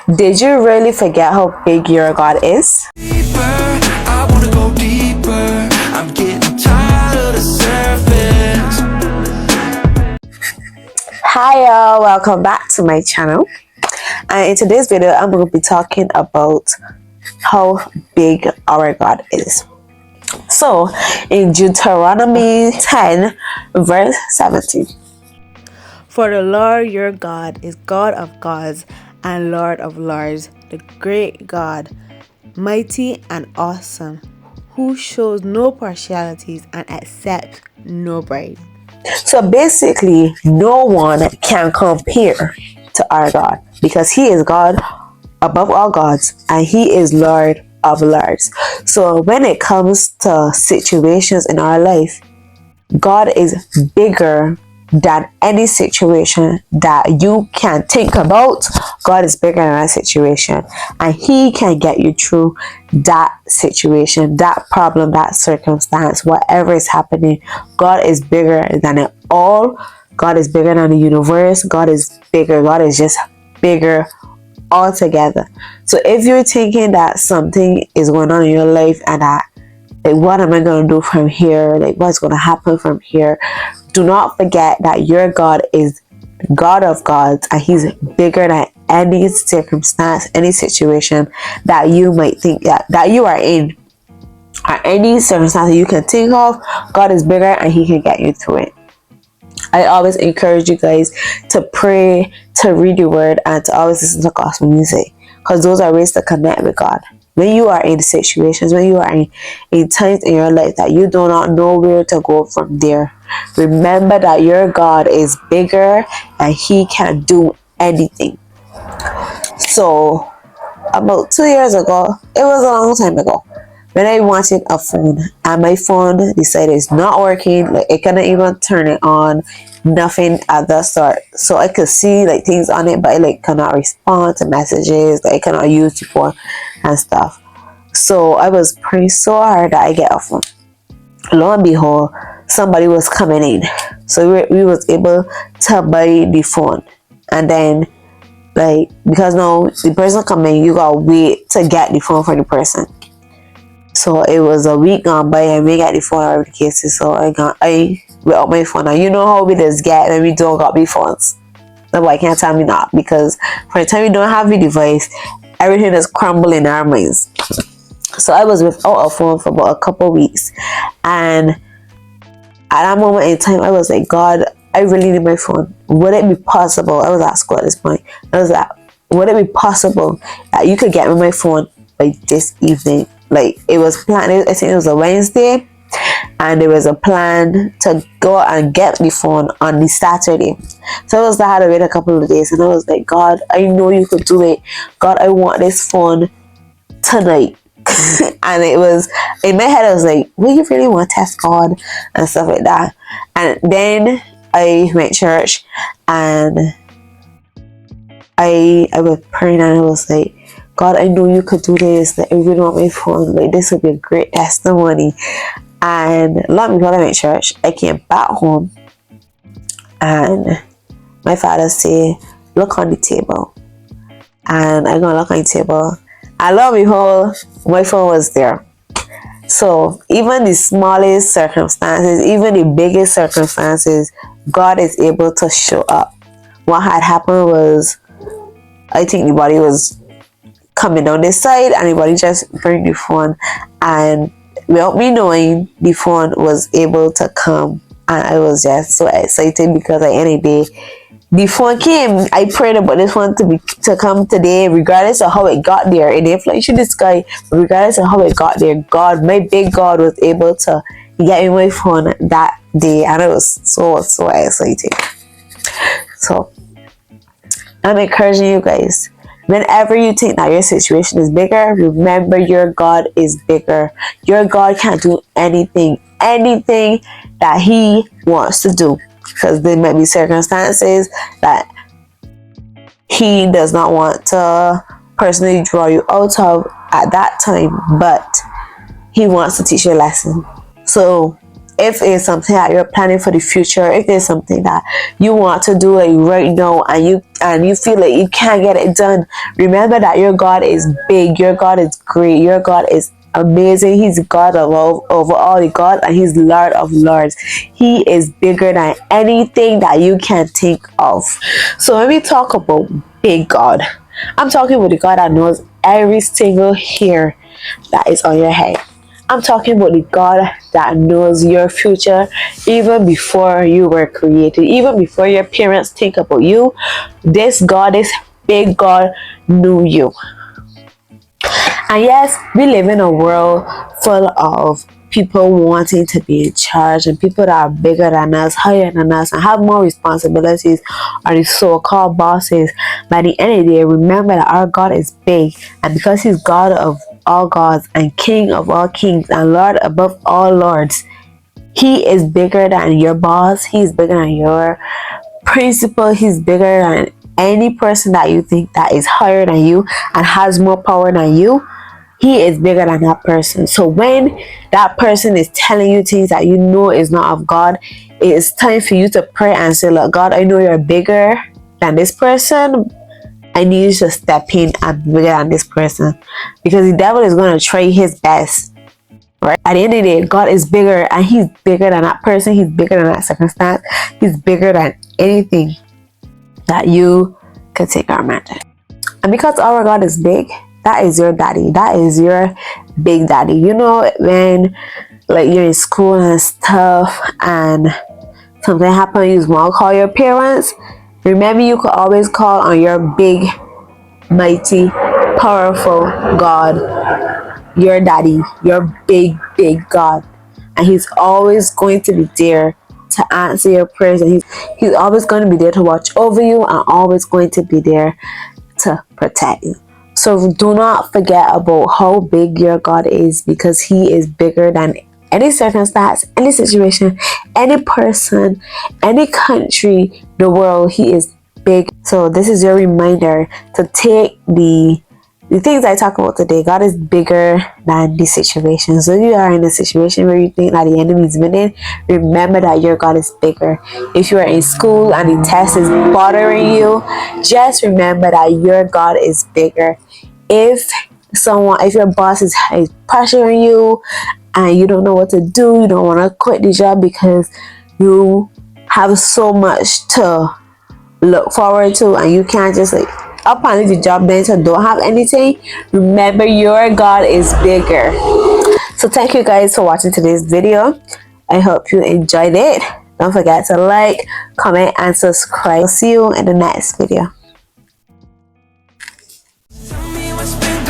Did you really forget how big your God is? Deeper, I wanna go deeper. I'm getting tired of the surface. Hi y'all, welcome back to my channel. And in today's video, I'm going to be talking about how big our God is. So, in Deuteronomy 10, verse 17. For the Lord your God is God of gods and Lord of lords, the great God, mighty and awesome, who shows no partialities and accepts no bribe. So basically, no one can compare to our God because He is God above all gods and He is Lord of lords. So when it comes to situations in our life, God is bigger than any situation that you can think about. God is bigger than that situation, and He can get you through that situation, that problem, that circumstance, whatever is happening. God is bigger than it all. God is bigger than the universe. God is bigger. God is just bigger altogether. So if you're thinking that something is going on in your life and that, like, what am I going to do from here? Like, what's going to happen from here? Do not forget that your God is God of gods and He's bigger than any circumstance, any situation that you might think that you are in, or any circumstance that you can think of. God is bigger and He can get you through it. I always encourage you guys to pray, to read your word, and to always listen to gospel music, because those are ways to connect with God. When you are in situations, when you are in times in your life that you do not know where to go from there, remember that your God is bigger and He can do anything. So, about 2 years ago, it was a long time ago, when I wanted a phone and my phone decided it's not working, like it couldn't even turn it on, nothing at the start. So I could see like things on it, but I cannot respond to messages that I cannot use the phone and stuff. So I was praying so hard that I get a phone. Lo and behold, somebody was coming in, so we was able to buy the phone. And then, like, because now the person coming, you gotta wait to get the phone for the person. So it was a week gone by and we got the phone out of the cases. So I without my phone. Now you know how we just get when we don't got the phones. Nobody can't tell me not, because for the time we don't have the device, everything is crumbling in our minds. So I was without a phone for about a couple weeks, and at that moment in time, I was like, God, I really need my phone. Would it be possible? I was at school at this point. I was like, would it be possible that you could get me my phone by this evening? Like, it was planned. I think it was a Wednesday, and there was a plan to go and get the phone on the Saturday. So I had to wait a couple of days, and I was like, God, I know you could do it. God, I want this phone tonight. And it was in my head, I was like, will you really want to test God and stuff like that? And then I went to church and I was praying, and I was like, God, I know you could do this. Like, I really want my phone. Like, this would be a great testimony. And long before I went to church, I came back home, and my father said, look on the table. And I go look on the table, and lo and behold, my phone was there. So even the smallest circumstances, even the biggest circumstances, God is able to show up. What had happened was, I think the body was coming down this side, and the body just bring the phone, and without me knowing, the phone was able to come. And I was just so excited because at the end of the day, the phone came. I prayed about this one to come today, regardless of how it got there. It didn't fly through the sky, but regardless of how it got there, God, my big God, was able to get me my phone that day, and I was so excited. So I'm encouraging you guys, whenever you think that your situation is bigger, remember your God is bigger. Your God can do anything that He wants to do. Because there might be circumstances that He does not want to personally draw you out of at that time, but He wants to teach you a lesson. So if it's something that you're planning for the future, if there's something that you want to do like right now, and you feel like you can't get it done, remember that your God is big, your God is great, your God is amazing. He's God of all, over all the gods, and He's Lord of lords. He is bigger than anything that you can think of. So when we talk about big God, I'm talking about the God that knows every single hair that is on your head. I'm talking about the God that knows your future even before you were created, even before your parents think about you. This God, this big God, knew you. And yes, we live in a world full of people wanting to be in charge, and people that are bigger than us, higher than us, and have more responsibilities are the so-called bosses. By the end of the day, remember that our God is big, and because He's God of all gods and King of all kings and Lord above all lords, He is bigger than your boss. He's bigger than your principal. He's bigger than any person that you think that is higher than you and has more power than you. He is bigger than that person. So when that person is telling you things that you know is not of God, it is time for you to pray and say, look, God, I know you're bigger than this person. I need you to step in and be bigger than this person, because the devil is going to try his best. Right? At the end of the day, God is bigger, and He's bigger than that person. He's bigger than that circumstance. He's bigger than anything that you could take or imagine. And because our God is big, that is your daddy. That is your big daddy. You know, when like you're in school and stuff and something happens, you want to call your parents. Remember, you could always call on your big, mighty, powerful God, your daddy, your big, big God. And He's always going to be there to answer your prayers. And he's always going to be there to watch over you, and always going to be there to protect you. So do not forget about how big your God is, because He is bigger than any circumstance, any situation, any person, any country, the world. He is big. So this is your reminder to take the things I talk about today. God is bigger than the situation. So if you are in a situation where you think that the enemy is winning, remember that your God is bigger. If you are in school and the test is bothering you, just remember that your God is bigger. If your boss is pressuring you and you don't know what to do, you don't want to quit the job because you have so much to look forward to, and you can't just like up and leave the job then so don't have anything, remember your God is bigger. So thank you guys for watching today's video. I hope you enjoyed it. Don't forget to like, comment, and subscribe. See you in the next video. Tell me what's been